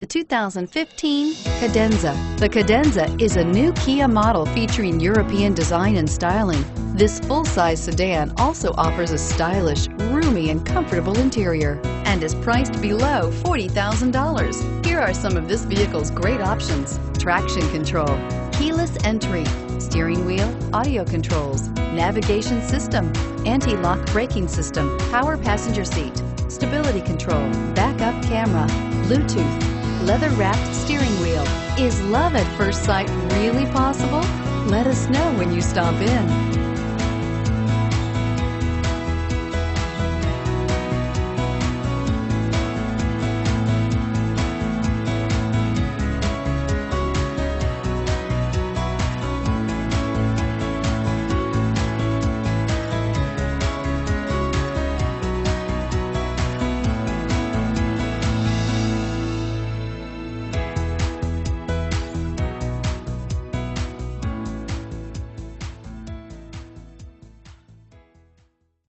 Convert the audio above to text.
The 2015 Cadenza. The Cadenza is a new Kia model featuring European design and styling. This full-size sedan also offers a stylish, roomy, and comfortable interior and is priced below $40,000. Here are some of this vehicle's great options: traction control, keyless entry, steering wheel audio controls, navigation system, anti-lock braking system, power passenger seat, stability control, backup camera, Bluetooth, leather-wrapped steering wheel. Is love at first sight really possible? Let us know when you stop in.